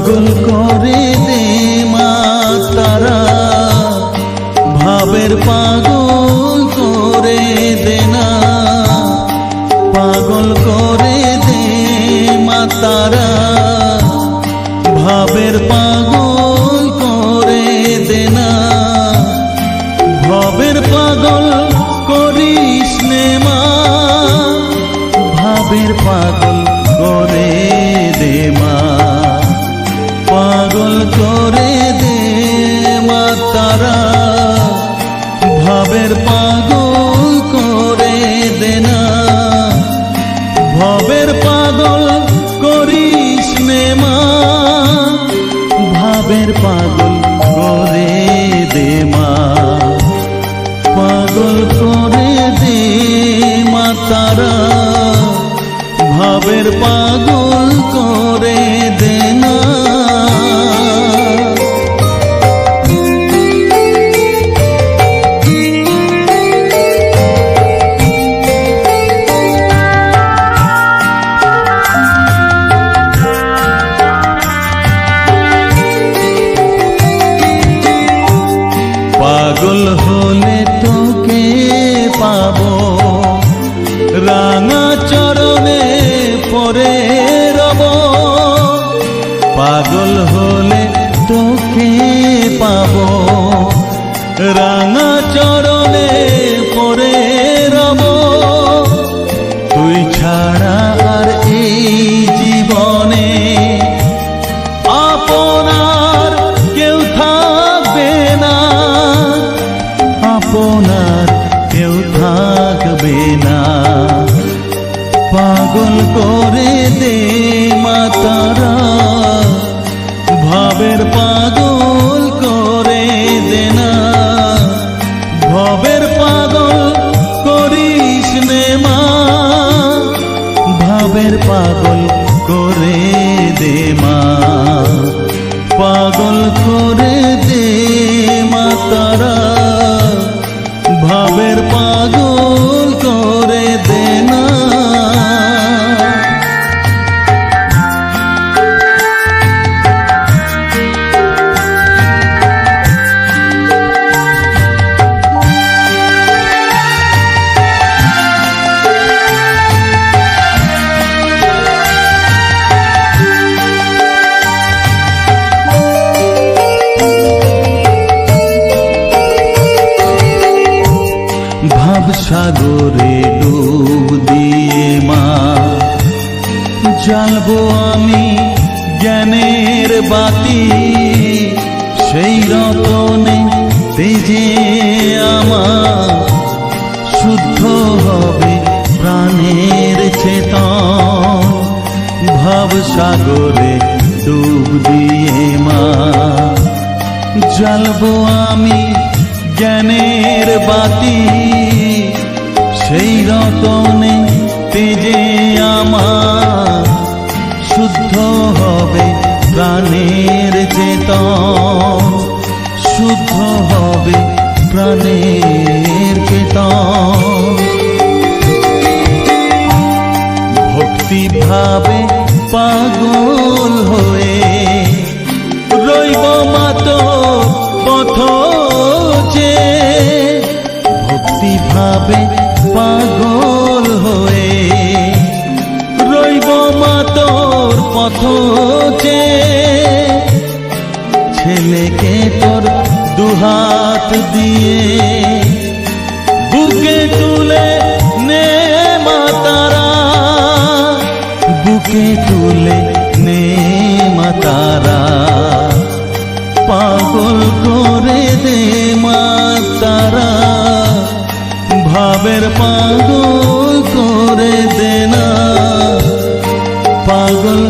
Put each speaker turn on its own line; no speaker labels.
পাগল করে দে মা তারা, ভাবের পাগল করে দে না, পাগল করে দে মা তারা, ভাবের পাগল করে দে না, ভবের পাগল করিস নে মা, ভাবের পাগল করে দে মা, পাগল করে দে মা তারা, ভাবের পাগল করে দে না, ভবের পাগল করিস নে মা, ভাবের পাগল করে দে মা, পাগল করে দে মা তারা, ভাবের পাগল করে দে না। পাগল হলে তোকে পাবো, রাঙা চরণে পরে রব, পাগল হলে তোকে পাবো, রাঙা চরণে পরে রব, তুই ছাড়া আর এই জীবনে আপনার কেউ থাকবে না, আপনার কেউ থাকবে না, পাগল করে দে মা তারা, ভাবের পাগল করে দে না, ভবের পাগল করিস নে মা, ভাবের পাগল করে দে মা, পাগল করে দে মা তারা, ভাবের পাগল করে দে না। ভাব সাগরে ডুব দিয়ে মা, জ্বালবো আমি জ্ঞানের বাতি, সেই রতনে তেজে আমার শুদ্ধ হবে প্রাণের চেতন, ভাব সাগরে ডুব দিয়ে মা, জ্বালবো আমি জ্ঞানের বাতি, সেই রতনে তেজে আমার শুদ্ধ হবে প্রাণের চেতন, শুদ্ধ হবে প্রাণের চেতন, ভক্তি ভাবে পাগল হয়ে রইব মাতো পথ যে, ভক্তি ভাবে পাগল হয়ে রইব মা তোর পথ যে, ছেলেকে তোর দুহাত দিয়ে বুকে তুলে নে মা তারা, বুকে তুলে নে মা তারা, পাগল করে দে মা তারা, ভাবের পাগল করে দে না, পাগল